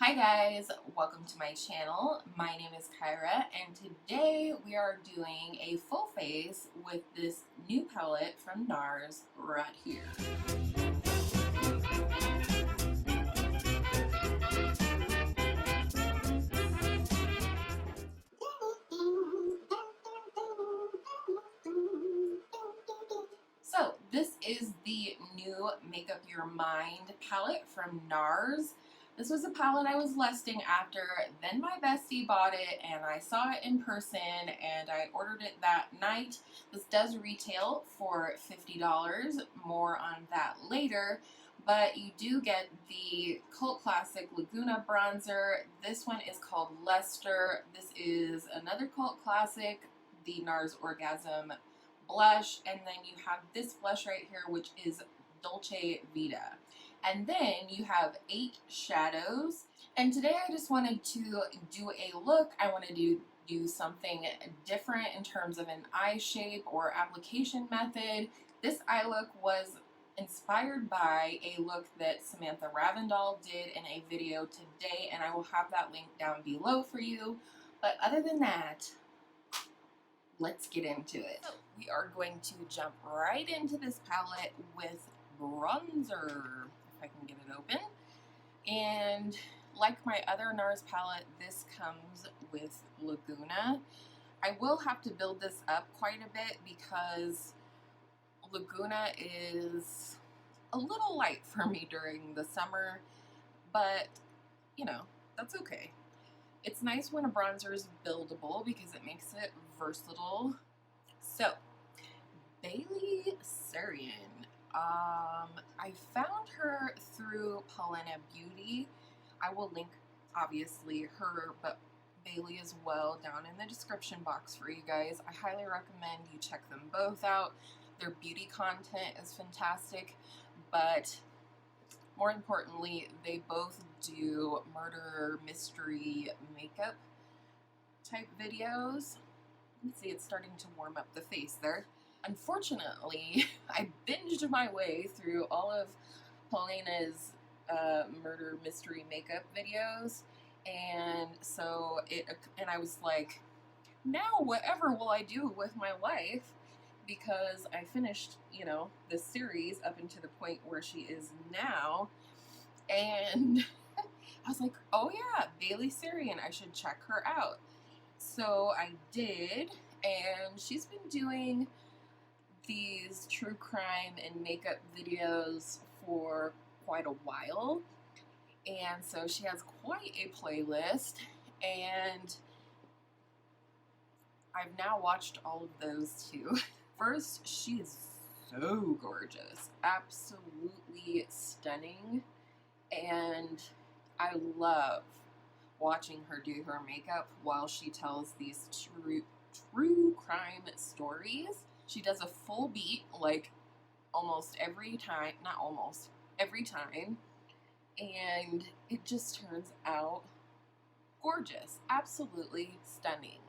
Hi guys, welcome to my channel. My name is Kyra and today we are doing a full face with this new palette from Nars right here. So this is the new Make Up Your Mind palette from Nars. This was a palette I was lusting after, then my bestie bought it and I saw it in person and I ordered it that night. This does retail for $50, more on that later, but you do get the cult classic Laguna bronzer. This one is called Luster. This is another cult classic, the Nars Orgasm blush, and then you have this blush right here, which is Dolce Vita. And then you have 8 shadows. And today I just wanted to do a look. I wanted to do something different in terms of an eye shape or application method. This eye look was inspired by a look that Samantha Ravndahl did in a video today, and I will have that link down below for you. But other than that, let's get into it. So we are going to jump right into this palette with bronzer, if I can get it open. And like my other Nars palette, this comes with Laguna. I will have to build this up quite a bit because Laguna is a little light for me during the summer, but you know, that's okay. It's nice when a bronzer is buildable because it makes it versatile. So, Bailey Sarian. I found her through Paulina Beauty. I will link, obviously, her, but Bailey as well down in the description box for you guys. I highly recommend you check them both out. Their beauty content is fantastic, but more importantly, they both do murder mystery makeup type videos. You can see it's starting to warm up the face there. Unfortunately, I binged my way through all of Paulina's murder mystery makeup videos, and so I was like, now whatever will I do with my life? Because I finished, you know, this series up into the point where she is now, and I was like, oh yeah, Bailey Sarian, I should check her out. So I did, and she's been doing these true crime and makeup videos for quite a while, and so she has quite a playlist, and I've now watched all of those too. First, she is so gorgeous, absolutely stunning, and I love watching her do her makeup while she tells these true crime stories. She does a full beat, like almost every time, not almost, every time, and it just turns out gorgeous, absolutely stunning.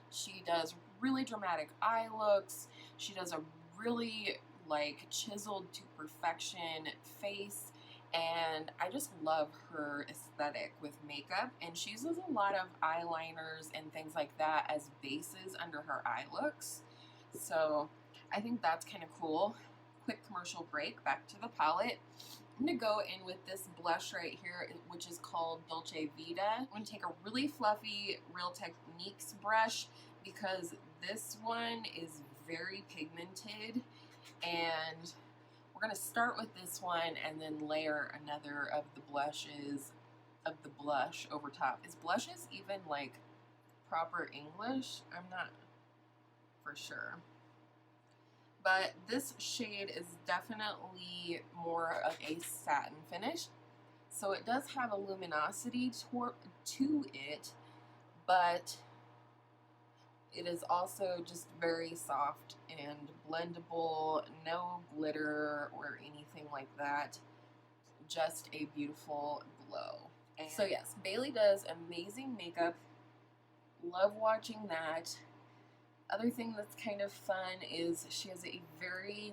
She does really dramatic eye looks. She does a really like chiseled to perfection face, and I just love her aesthetic with makeup, and she uses a lot of eyeliners and things like that as bases under her eye looks, so I think that's kind of cool. Quick commercial break, back to the palette. I'm going to go in with this blush right here, which is called Dolce Vita. I'm going to take a really fluffy Real Techniques brush because this one is very pigmented, and we're going to start with this one and then layer another of the blushes, of the blush over top. Is blushes even like proper English? I'm not for sure. But this shade is definitely more of a satin finish. So it does have a luminosity to it, but it is also just very soft and blendable, no glitter or anything like that. Just a beautiful glow. And so yes, Bailey does amazing makeup. Love watching that. Other thing that's kind of fun is she has a very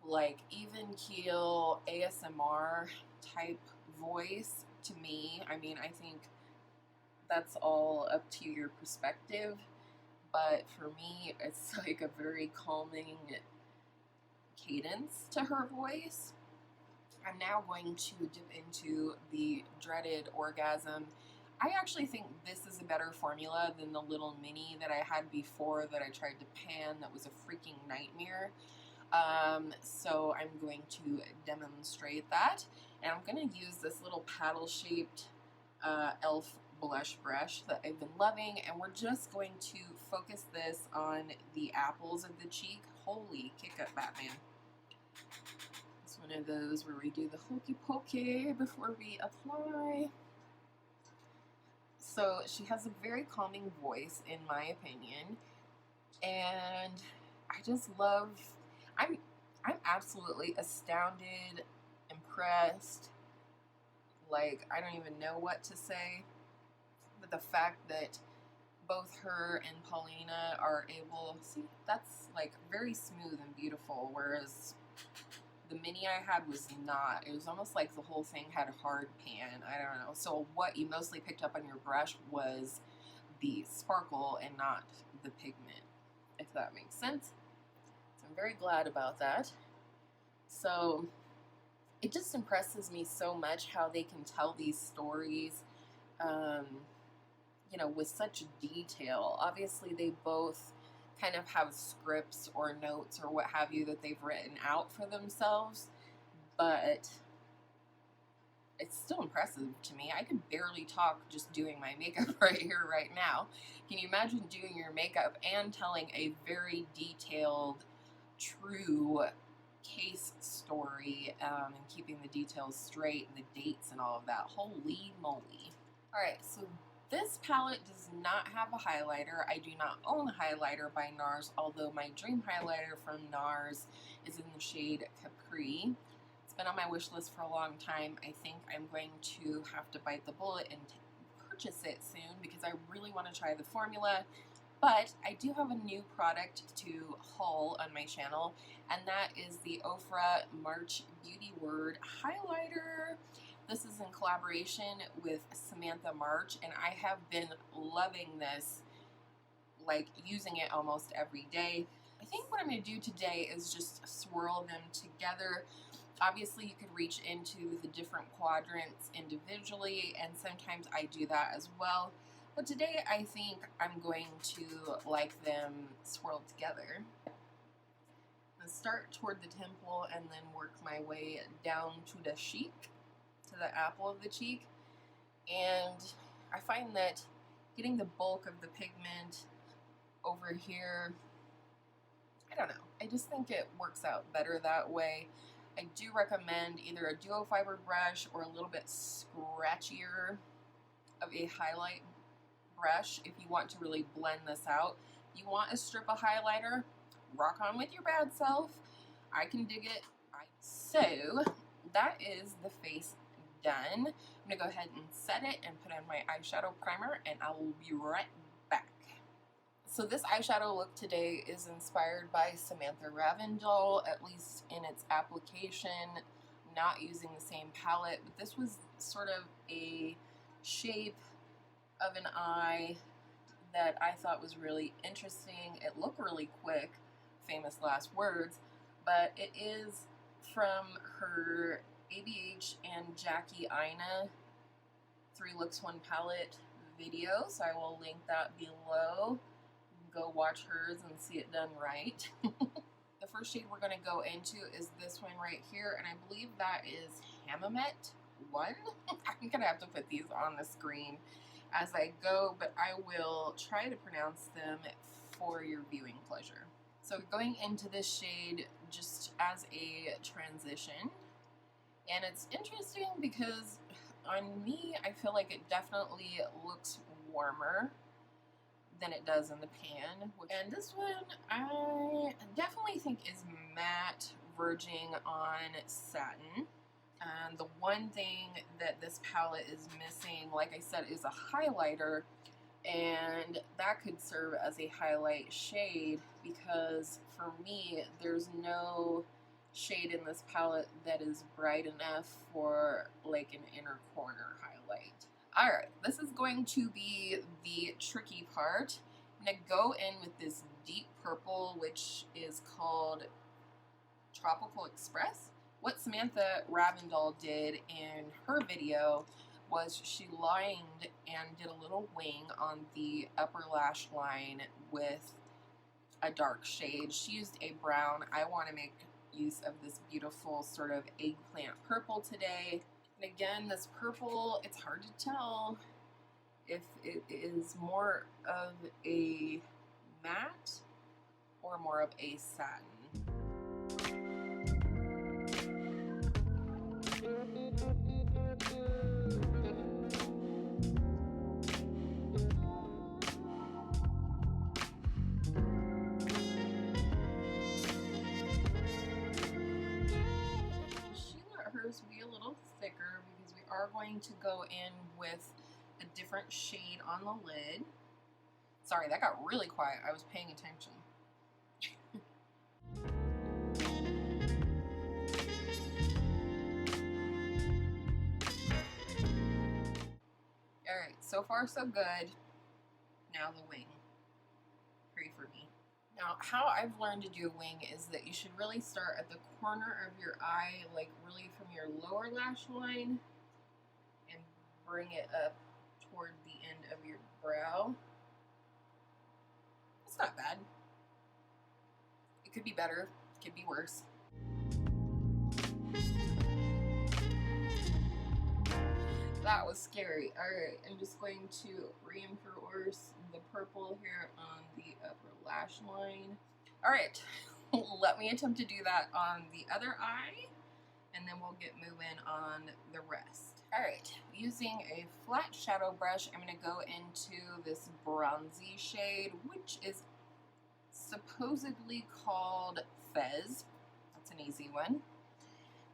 like even keel ASMR type voice to me. I mean, I think that's all up to your perspective, but for me, it's like a very calming cadence to her voice. I'm now going to dip into the dreaded Orgasm. I actually think this is a better formula than the little mini that I had before that I tried to pan that was a freaking nightmare. So I'm going to demonstrate that, and I'm going to use this little paddle-shaped e.l.f. blush brush that I've been loving, and we're just going to focus this on the apples of the cheek. Holy kick up, Batman. It's one of those where we do the hokey pokey before we apply. So she has a very calming voice, in my opinion, and I just love, I'm absolutely astounded, impressed, like, I don't even know what to say, but the fact that both her and Paulina are able, see, that's like very smooth and beautiful, whereas the mini I had was not. It was almost like the whole thing had hard pan. I don't know. So what you mostly picked up on your brush was the sparkle and not the pigment, if that makes sense. So I'm very glad about that. So it just impresses me so much how they can tell these stories, you know, with such detail. Obviously, they both kind of have scripts or notes or what have you that they've written out for themselves, but it's still impressive to me. I could barely talk just doing my makeup right here, right now. Can you imagine doing your makeup and telling a very detailed, true case story, and keeping the details straight and the dates and all of that? Holy moly. Alright, so this palette does not have a highlighter. I do not own a highlighter by Nars, although my dream highlighter from Nars is in the shade Capri. It's been on my wish list for a long time. I think I'm going to have to bite the bullet and purchase it soon because I really want to try the formula. But I do have a new product to haul on my channel, and that is the Ofra March Beauty Word Highlighter. This is in collaboration with Samantha March, and I have been loving this, like using it almost every day. I think what I'm going to do today is just swirl them together. Obviously, you could reach into the different quadrants individually, and sometimes I do that as well. But today, I think I'm going to like them swirled together. I'm going to start toward the temple and then work my way down to the cheek, to the apple of the cheek. And I find that getting the bulk of the pigment over here, I don't know, I just think it works out better that way. I do recommend either a duo fiber brush or a little bit scratchier of a highlight brush if you want to really blend this out. If you want a strip of highlighter, rock on with your bad self. I can dig it. So that is the face done. I'm gonna go ahead and set it and put on my eyeshadow primer, and I will be right back. So this eyeshadow look today is inspired by Samantha Ravndahl, at least in its application, not using the same palette, but this was sort of a shape of an eye that I thought was really interesting. It looked really quick, famous last words, but it is from her ABH and Jackie Ina 3 Looks 1 Palette video, so I will link that below. Go watch hers and see it done right. The first shade we're going to go into is this one right here, and I believe that is Hammamet 1. I'm going to have to put these on the screen as I go, but I will try to pronounce them for your viewing pleasure. So going into this shade just as a transition, and it's interesting because on me, I feel like it definitely looks warmer than it does in the pan. And this one, I definitely think is matte, verging on satin. And the one thing that this palette is missing, like I said, is a highlighter, and that could serve as a highlight shade because for me, there's no shade in this palette that is bright enough for like an inner corner highlight. Alright, this is going to be the tricky part. I'm going to go in with this deep purple, which is called Tropical Express. What Samantha Ravndahl did in her video was she lined and did a little wing on the upper lash line with a dark shade. She used a brown. I want to make use of this beautiful sort of eggplant purple today. And again, this purple, it's hard to tell if it is more of a matte or more of a satin. Hers be a little thicker because we are going to go in with a different shade on the lid. Sorry, that got really quiet. I was paying attention. Alright, so far so good. Now the wing. Pray for me. Now, how I've learned to do a wing is that you should really start at the corner of your eye, like really from your lower lash line, and bring it up toward the end of your brow. It's not bad. It could be better, it could be worse. That was scary. Alright, I'm just going to reinforce the purple here on the upper lash line. Alright, let me attempt to do that on the other eye, and then we'll get moving on the rest. Alright, using a flat shadow brush, I'm going to go into this bronzy shade, which is supposedly called Fez. That's an easy one.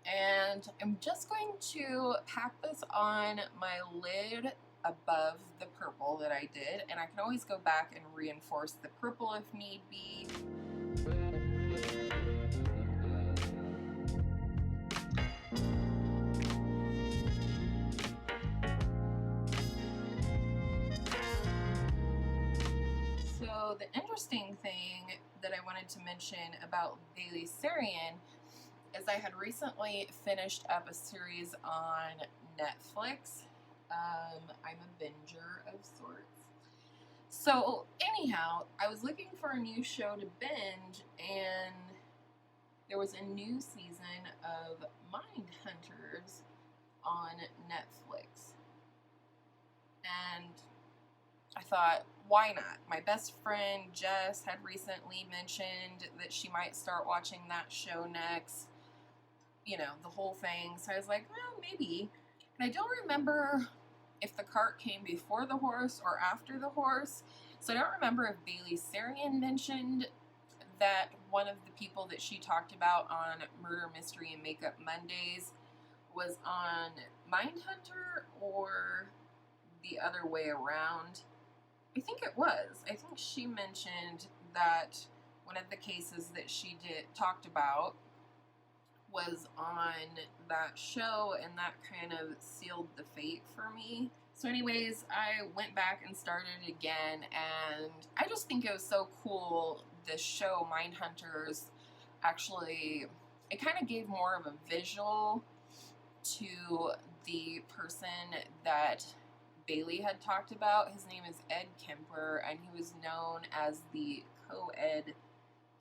And I'm just going to pack this on my lid above the purple that I did, and I can always go back and reinforce the purple if need be. So the interesting thing that I wanted to mention about Bailey Sarian is I had recently finished up a series on Netflix. I'm a binger of sorts. So anyhow, I was looking for a new show to binge, and there was a new season of Mindhunters on Netflix. And I thought, why not? My best friend Jess had recently mentioned that she might start watching that show next. You know, the whole thing. So I was like, well, maybe. And I don't remember if the cart came before the horse or after the horse. So I don't remember if Bailey Sarian mentioned that one of the people that she talked about on Murder, Mystery, and Makeup Mondays was on Mindhunter, or the other way around. I think it was. I think she mentioned that one of the cases that she talked about was on that show, and that kind of sealed the fate for me. So anyways, I went back and started again, and I just think it was so cool. This show, Mindhunters, actually, it kind of gave more of a visual to the person that Bailey had talked about. His name is Ed Kemper, and he was known as the co-ed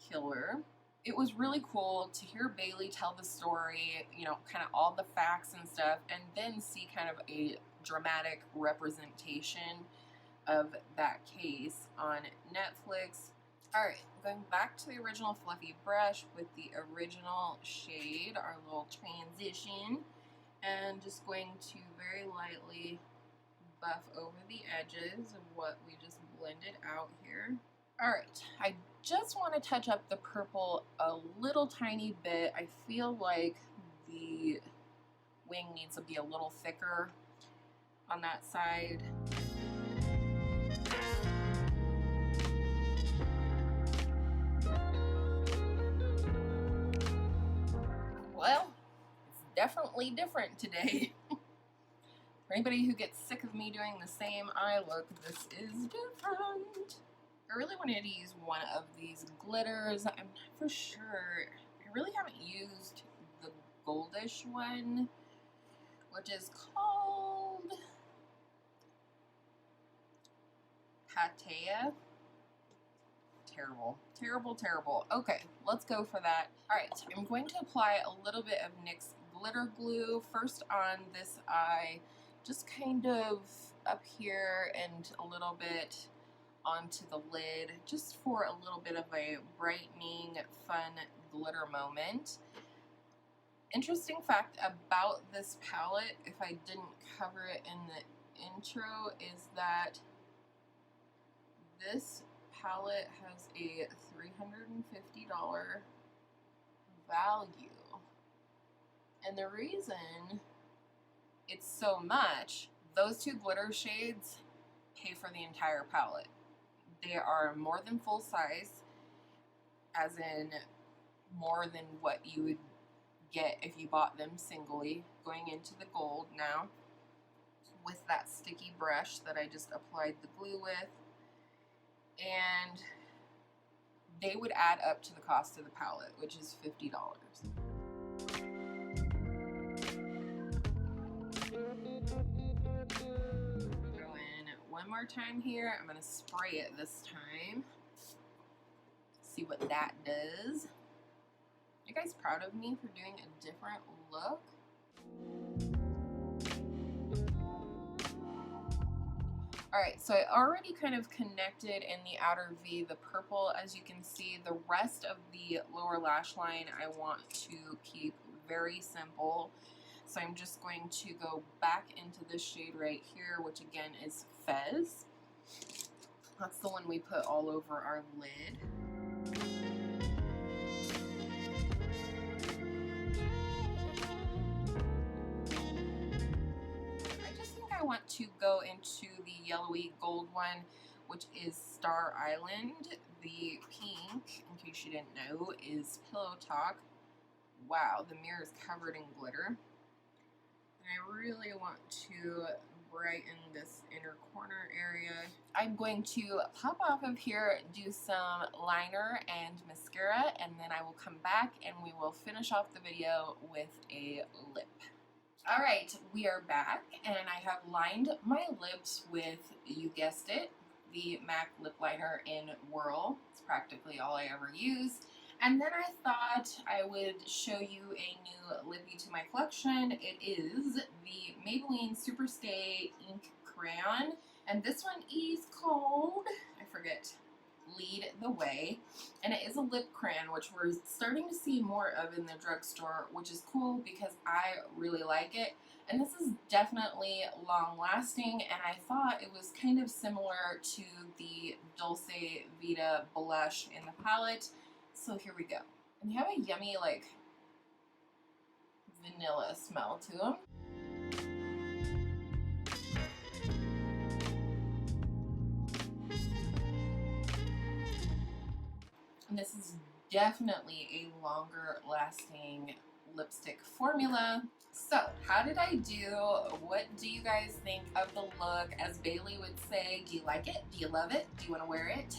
killer. It was really cool to hear Bailey tell the story, you know, kind of all the facts and stuff, and then see kind of a dramatic representation of that case on Netflix. Alright, going back to the original fluffy brush with the original shade, our little transition, and just going to very lightly buff over the edges of what we just blended out here. Alright, I just want to touch up the purple a little tiny bit. I feel like the wing needs to be a little thicker on that side. Well, it's definitely different today. For anybody who gets sick of me doing the same eye look, this is different. I really wanted to use one of these glitters. I'm not for sure. I really haven't used the goldish one, which is called Patea. Terrible, terrible, terrible. Okay, let's go for that. All right, so I'm going to apply a little bit of NYX glitter glue first on this eye, just kind of up here and a little bit onto the lid, just for a little bit of a brightening, fun glitter moment. Interesting fact about this palette, if I didn't cover it in the intro, is that this palette has a $350 value. And the reason it's so much, those two glitter shades pay for the entire palette. They are more than full size, as in more than what you would get if you bought them singly, going into the gold now, with that sticky brush that I just applied the glue with. And they would add up to the cost of the palette, which is $50. Go in one more time here. I'm going to spray it this time. See what that does. Are you guys proud of me for doing a different look? Alright, so I already kind of connected in the outer V the purple, as you can see. The rest of the lower lash line I want to keep very simple. So I'm just going to go back into this shade right here, which again is Fez. That's the one we put all over our lid. I want to go into the yellowy gold one, which is Star Island. The pink, in case you didn't know, is Pillow Talk. Wow, the mirror is covered in glitter. And I really want to brighten this inner corner area. I'm going to pop off of here, do some liner and mascara, and then I will come back and we will finish off the video with a lip. Alright, we are back, and I have lined my lips with, you guessed it, the MAC lip liner in Whirl. It's practically all I ever use. And then I thought I would show you a new lippy to my collection. It is the Maybelline Superstay Ink Crayon, and this one is called, I forget, Lead the Way, and it is a lip crayon, which we're starting to see more of in the drugstore, which is cool because I really like it. And this is definitely long lasting, and I thought it was kind of similar to the Dulce Vita blush in the palette. So here we go. And they have a yummy, like, vanilla smell to them. And this is definitely a longer lasting lipstick formula. So how did I do? What do you guys think of the look? As Bailey would say, do you like it? Do you love it? Do you want to wear it?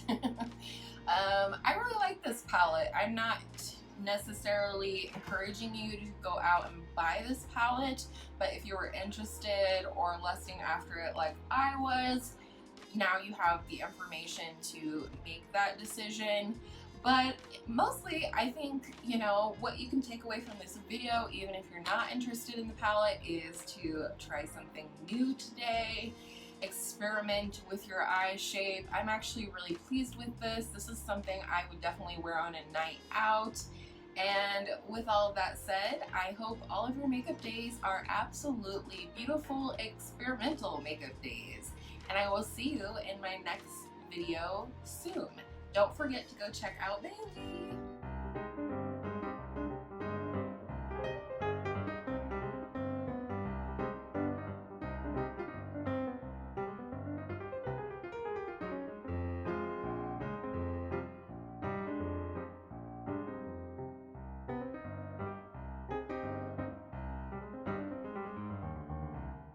I really like this palette. I'm not necessarily encouraging you to go out and buy this palette, but if you were interested or lusting after it like I was, now you have the information to make that decision. But mostly, I think, you know, what you can take away from this video, even if you're not interested in the palette, is to try something new today. Experiment with your eye shape. I'm actually really pleased with this. This is something I would definitely wear on a night out. And with all of that said, I hope all of your makeup days are absolutely beautiful, experimental makeup days. And I will see you in my next video soon. Don't forget to go check out Bailey.